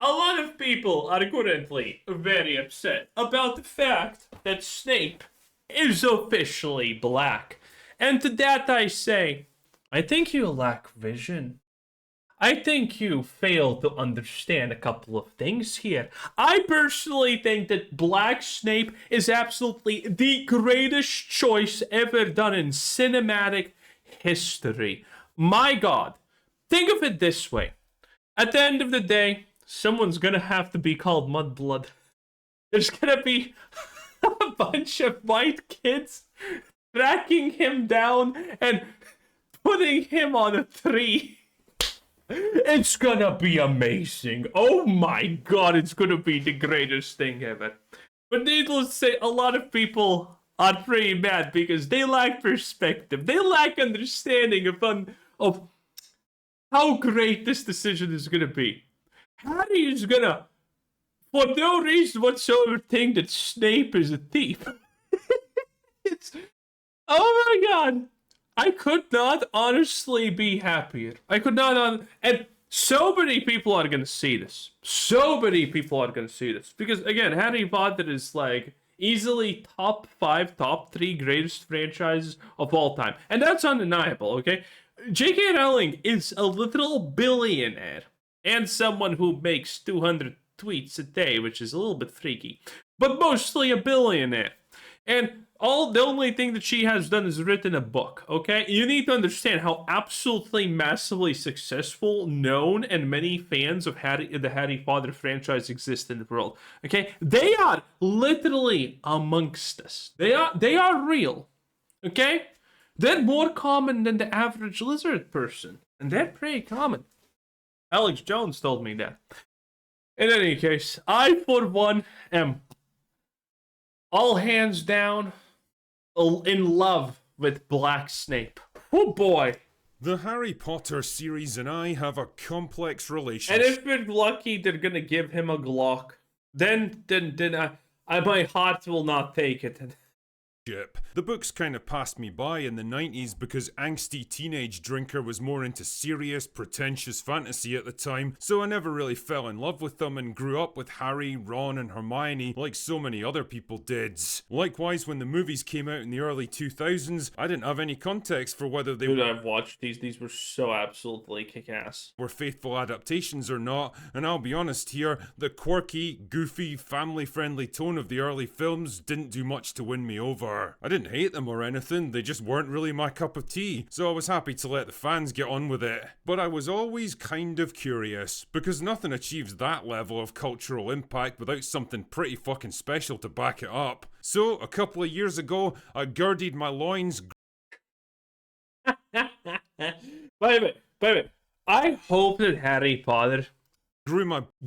A lot of people are currently very upset about the fact that Snape is officially black. And to that I say, I think you lack vision. I think you fail to understand a couple of things here. I personally think that Black Snape is absolutely the greatest choice ever done in cinematic history. My god. Think of it this way. At the end of the day, someone's gonna have to be called Mudblood. There's gonna be a bunch of white kids tracking him down and putting him on a tree. It's gonna be amazing. Oh my god, it's gonna be the greatest thing ever. But needless to say, a lot of people are pretty mad because they lack perspective. They lack understanding of how great this decision is gonna be. Harry is gonna, for no reason whatsoever, think that Snape is a thief. It's, oh my god. I could not honestly be happier. I could not, and so many people are gonna see this. So many people are gonna see this because again, Harry Potter is like easily top 5, top 3 greatest franchises of all time, and that's undeniable. Okay, J.K. Rowling is a literal billionaire and someone who makes 200 tweets a day, which is a little bit freaky, but mostly a billionaire. And the only thing that she has done is written a book, okay? You need to understand how absolutely massively successful, known, and many fans of the Harry Potter franchise exist in the world, okay? They are literally amongst us. They are real, okay? They're more common than the average lizard person, and they're pretty common. Alex Jones told me that. In any case, I, for one, am all hands down in love with Black Snape. Oh boy. The Harry Potter series and I have a complex relationship. And if we're lucky, they're gonna give him a Glock. Then my heart will not take it. The books kind of passed me by in the 90s because angsty teenage drinker was more into serious, pretentious fantasy at the time, so I never really fell in love with them and grew up with Harry, Ron and Hermione like so many other people did. Likewise, when the movies came out in the early 2000s, I didn't have any context for whether they I've watched these were so absolutely kick-ass. Were faithful adaptations or not, and I'll be honest here, the quirky, goofy, family-friendly tone of the early films didn't do much to win me over. I didn't hate them or anything, they just weren't really my cup of tea, so I was happy to let the fans get on with it. But I was always kind of curious, because nothing achieves that level of cultural impact without something pretty fucking special to back it up. So, a couple of years ago, I girded my loins. Wait a minute. I hope that Harry Potter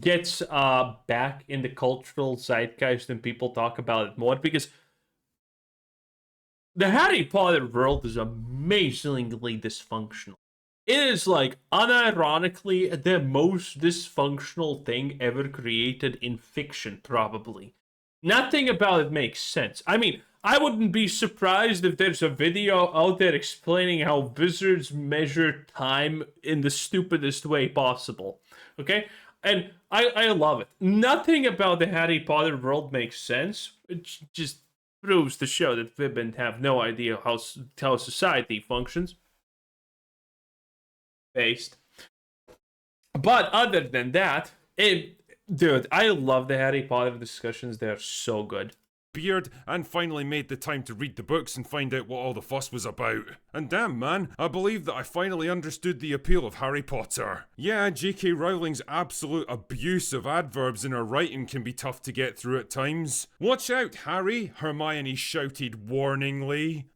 gets back in the cultural zeitgeist and people talk about it more, because the Harry Potter world is amazingly dysfunctional. It is like unironically the most dysfunctional thing ever created in fiction, probably. Nothing about it makes sense. I mean, I wouldn't be surprised if there's a video out there explaining how wizards measure time in the stupidest way possible. Okay? And I love it. Nothing about the Harry Potter world makes sense. It's just proves to show that women have no idea how society functions. Based. But other than that, dude, I love the Harry Potter discussions. They're so good. Beard and finally made the time to read the books and find out what all the fuss was about. And damn man, I believe that I finally understood the appeal of Harry Potter. Yeah, J.K. Rowling's absolute abuse of adverbs in her writing can be tough to get through at times. Watch out, Harry, Hermione shouted warningly.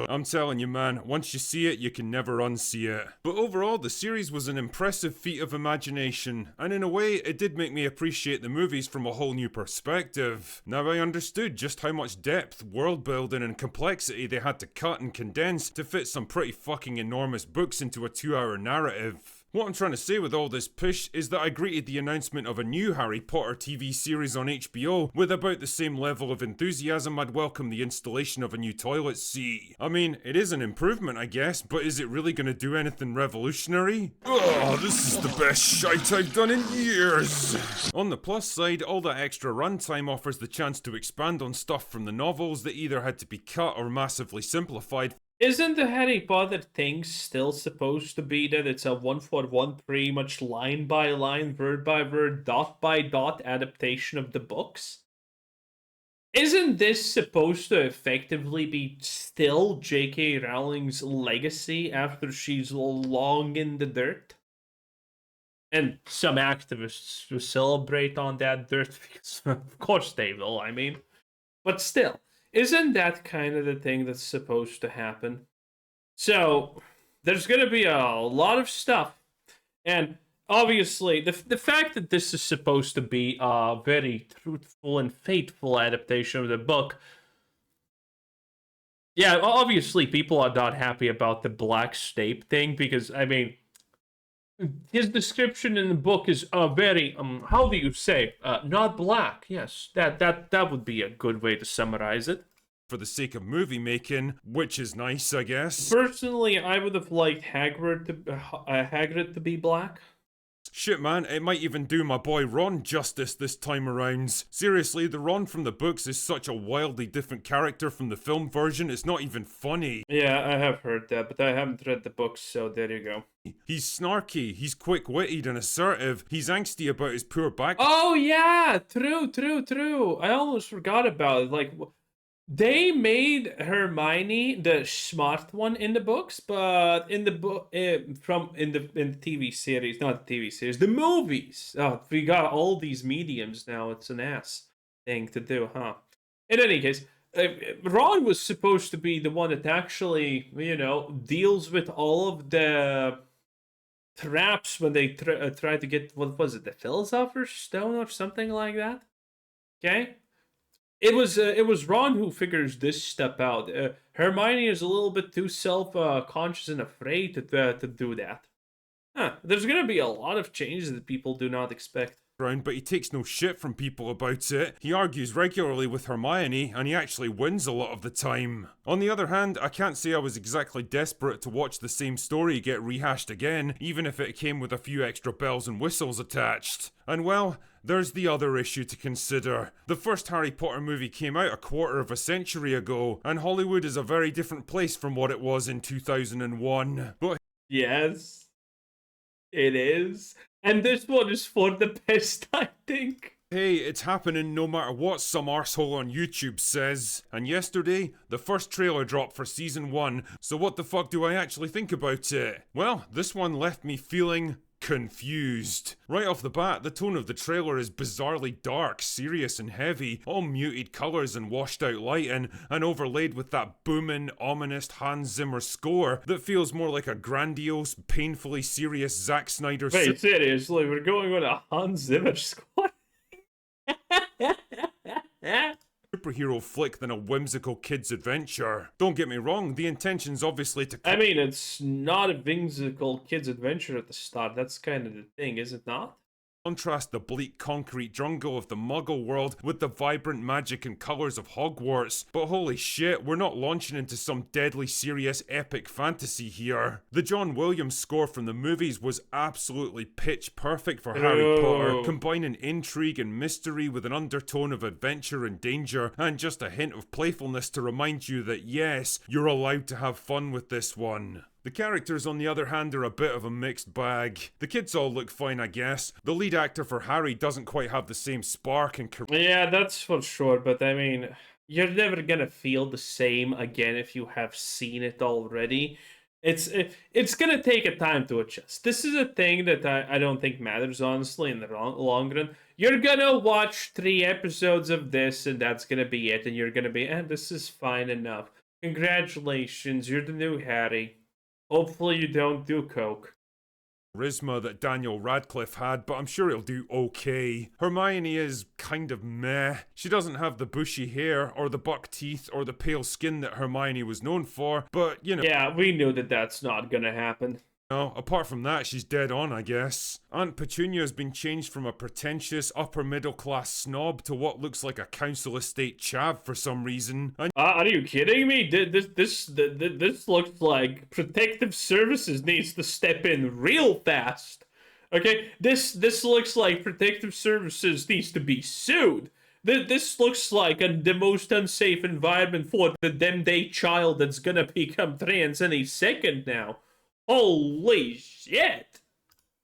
I'm telling you man, once you see it, you can never unsee it. But overall, the series was an impressive feat of imagination, and in a way, it did make me appreciate the movies from a whole new perspective. Now I understood just how much depth, world building and complexity they had to cut and condense to fit some pretty fucking enormous books into a 2-hour narrative. What I'm trying to say with all this push is that I greeted the announcement of a new Harry Potter TV series on HBO with about the same level of enthusiasm I'd welcome the installation of a new toilet seat. I mean, it is an improvement, I guess, but is it really going to do anything revolutionary? Oh, this is the best shite I've done in years! On the plus side, all that extra runtime offers the chance to expand on stuff from the novels that either had to be cut or massively simplified. Isn't the Harry Potter thing still supposed to be that it's a one-for-one, pretty much line by line, word by word, dot by dot adaptation of the books? Isn't this supposed to effectively be still J.K. Rowling's legacy after she's long in the dirt? And some activists will celebrate on that dirt because, of course, they will, I mean. But still. Isn't that kind of the thing that's supposed to happen? So, there's going to be a lot of stuff. And obviously, the fact that this is supposed to be a very truthful and faithful adaptation of the book. Yeah, obviously, people are not happy about the Black Snape thing because, I mean, his description in the book is very how do you say not black. Yes, that would be a good way to summarize it. For the sake of movie making, which is nice, I guess. Personally, I would have liked Hagrid to be black. Shit, man, it might even do my boy Ron justice this time around. Seriously, the Ron from the books is such a wildly different character from the film version, it's not even funny. Yeah, I have heard that, but I haven't read the books, so there you go. He's snarky, he's quick-witted and assertive, he's angsty about his poor back. Oh yeah, true. I almost forgot about it. Like, they made Hermione the smart one in the books, but in the book, in the TV series, not the TV series, the movies. Oh, we got all these mediums now. It's an ass thing to do, huh? In any case, Ron was supposed to be the one that actually, deals with all of the traps when they try to get, what was it, the Philosopher's Stone or something like that. Okay. It was Ron who figures this step out. Hermione is a little bit too self-conscious and afraid to do that. There's gonna be a lot of changes that people do not expect. But he takes no shit from people about it. He argues regularly with Hermione, and he actually wins a lot of the time. On the other hand, I can't say I was exactly desperate to watch the same story get rehashed again, even if it came with a few extra bells and whistles attached. And well, there's the other issue to consider. The first Harry Potter movie came out a quarter of a century ago, and Hollywood is a very different place from what it was in 2001. But yes, it is. And this one is for the best, I think. Hey, it's happening no matter what some arsehole on YouTube says. And yesterday, the first trailer dropped for season 1, so what the fuck do I actually think about it? Well, this one left me feeling confused. Right off the bat, the tone of the trailer is bizarrely dark, serious and heavy, all muted colours and washed out lighting, and overlaid with that booming, ominous Hans Zimmer score that feels more like a grandiose, painfully serious Zack Snyder. Wait, seriously, we're going with a Hans Zimmer score? Superhero flick than a whimsical kid's adventure. Don't get me wrong, the intention's obviously to... I mean, it's not a whimsical kid's adventure at the start. That's kind of the thing, is it not? Contrast the bleak concrete jungle of the Muggle world with the vibrant magic and colours of Hogwarts. But holy shit, we're not launching into some deadly serious epic fantasy here. The John Williams score from the movies was absolutely pitch perfect for Harry Potter, combining intrigue and mystery with an undertone of adventure and danger, and just a hint of playfulness to remind you that yes, you're allowed to have fun with this one. The characters, on the other hand, are a bit of a mixed bag. The kids all look fine, I guess. The lead actor for Harry doesn't quite have the same spark and charisma. Yeah, that's for sure, but I mean, you're never gonna feel the same again if you have seen it already. It's gonna take a time to adjust. This is a thing that I don't think matters, honestly, in the long run. You're gonna watch 3 episodes of this, and that's gonna be it, and you're gonna be, this is fine enough. Congratulations, you're the new Harry. Hopefully you don't do coke. Charisma that Daniel Radcliffe had, but I'm sure he'll do okay. Hermione is kind of meh. She doesn't have the bushy hair, or the buck teeth, or the pale skin that Hermione was known for, but, you know... Yeah, we knew that that's not gonna happen. No, apart from that, she's dead on, I guess. Aunt Petunia has been changed from a pretentious, upper-middle-class snob to what looks like a council estate chav for some reason. And Are you kidding me? This looks like Protective Services needs to step in real fast. Okay, this looks like Protective Services needs to be sued. This looks like the most unsafe environment for the damn day child that's gonna become trans any second now. Holy shit!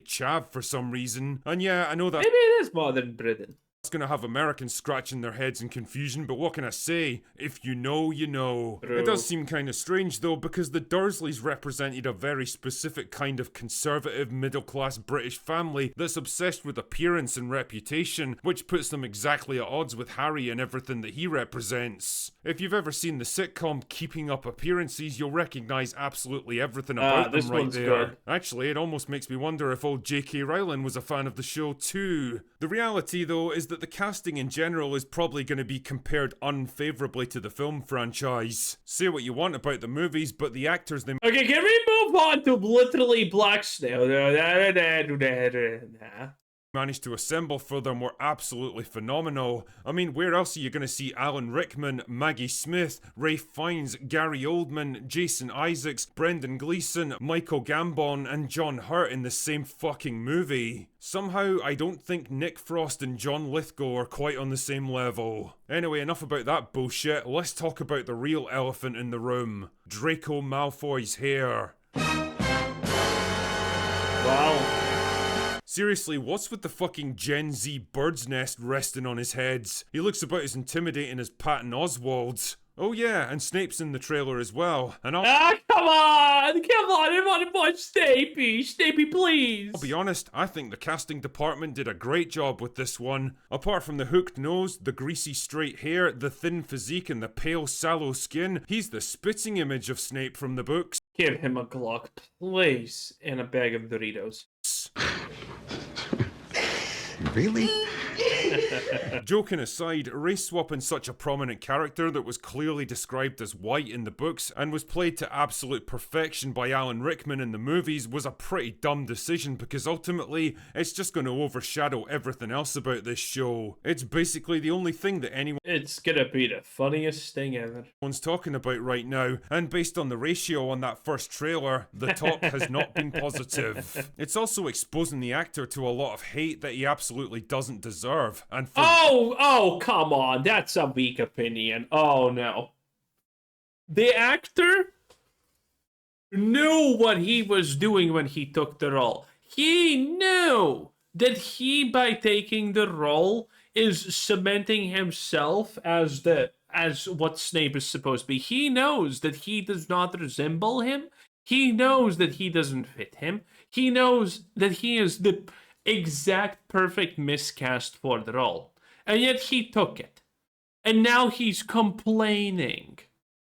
chav for some reason. And yeah, I know that. Maybe it is modern Britain. That's gonna have Americans scratching their heads in confusion, but what can I say? If you know, you know. True. It does seem kind of strange though, because the Dursleys represented a very specific kind of conservative, middle-class British family that's obsessed with appearance and reputation, which puts them exactly at odds with Harry and everything that he represents. If you've ever seen the sitcom Keeping Up Appearances, you'll recognise absolutely everything about them right there. Good. Actually, it almost makes me wonder if old J.K. Rowling was a fan of the show too. The reality though is that the casting in general is probably going to be compared unfavourably to the film franchise. Say what you want about the movies, but the actors they Okay, can we move on to literally Black Snail? managed to assemble for them were absolutely phenomenal. I mean, where else are you going to see Alan Rickman, Maggie Smith, Ralph Fiennes, Gary Oldman, Jason Isaacs, Brendan Gleeson, Michael Gambon, and John Hurt in the same fucking movie? Somehow, I don't think Nick Frost and John Lithgow are quite on the same level. Anyway, enough about that bullshit. Let's talk about the real elephant in the room. Draco Malfoy's hair. Wow. Seriously, what's with the fucking Gen Z bird's nest resting on his heads? He looks about as intimidating as Patton Oswalt. Oh yeah, and Snape's in the trailer as well. And Come on! I want to watch Snapey! Snapey, please! I'll be honest, I think the casting department did a great job with this one. Apart from the hooked nose, the greasy straight hair, the thin physique, and the pale sallow skin, he's the spitting image of Snape from the books. Give him a Glock, please, and a bag of Doritos. Really? Joking aside, race swapping such a prominent character that was clearly described as white in the books and was played to absolute perfection by Alan Rickman in the movies was a pretty dumb decision because ultimately it's just going to overshadow everything else about this show. It's basically the only thing that It's gonna be the funniest thing ever. anyone's talking about right now, and based on the ratio on that first trailer, the talk has not been positive. It's also exposing the actor to a lot of hate that he absolutely doesn't deserve, and for Oh, come on. That's a weak opinion. Oh, no. The actor knew what he was doing when he took the role. He knew that he, by taking the role, is cementing himself as what Snape is supposed to be. He knows that he does not resemble him. He knows that he doesn't fit him. He knows that he is the exact perfect miscast for the role. And yet he took it. And now he's complaining.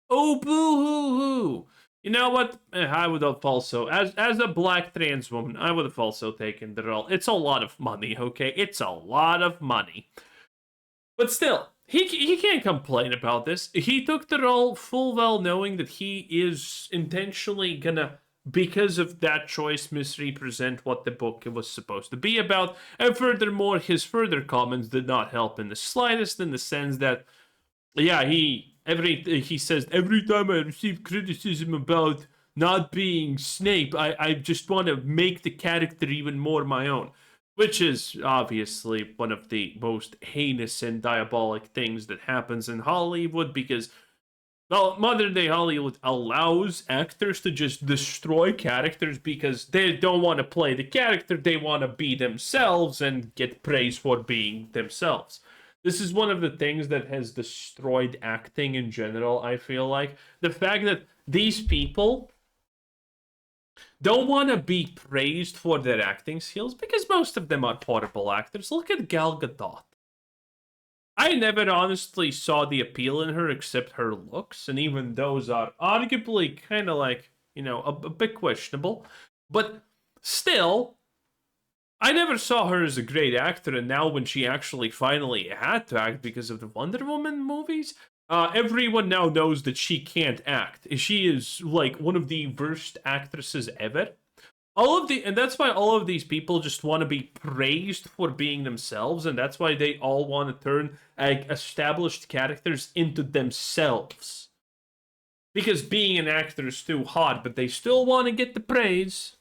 Oh, boo-hoo-hoo. You know what? I would have also, as a black trans woman, I would have also taken the role. It's a lot of money, okay? It's a lot of money. But still, he can't complain about this. He took the role full well knowing that he is intentionally gonna, because of that choice, misrepresent what the book was supposed to be about. And furthermore, his further comments did not help in the slightest, in the sense that, yeah, he says, every time I receive criticism about not being Snape, I just want to make the character even more my own. Which is obviously one of the most heinous and diabolic things that happens in Hollywood, because, well, modern day Hollywood allows actors to just destroy characters because they don't want to play the character, they want to be themselves and get praise for being themselves. This is one of the things that has destroyed acting in general, I feel like. The fact that these people don't want to be praised for their acting skills because most of them are horrible actors. Look at Gal Gadot. I never honestly saw the appeal in her except her looks, and even those are arguably kind of like, a bit questionable. But still, I never saw her as a great actor, and now when she actually finally had to act because of the Wonder Woman movies, everyone now knows that she can't act. She is like one of the worst actresses ever. And that's why all of these people just want to be praised for being themselves, and that's why they all want to turn established characters into themselves. Because being an actor is too hard, but they still want to get the praise.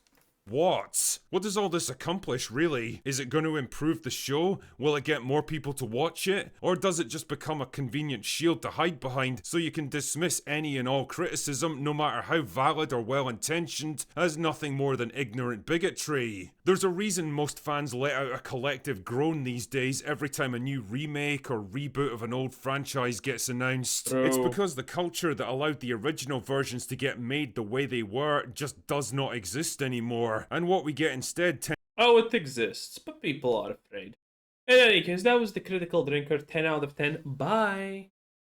What? What does all this accomplish, really? Is it going to improve the show? Will it get more people to watch it? Or does it just become a convenient shield to hide behind so you can dismiss any and all criticism, no matter how valid or well-intentioned, as nothing more than ignorant bigotry? There's a reason most fans let out a collective groan these days every time a new remake or reboot of an old franchise gets announced. Bro. It's because the culture that allowed the original versions to get made the way they were just does not exist anymore. And what we get instead Oh, it exists, but people are afraid. In any case, that was the Critical Drinker 10 out of 10. Bye!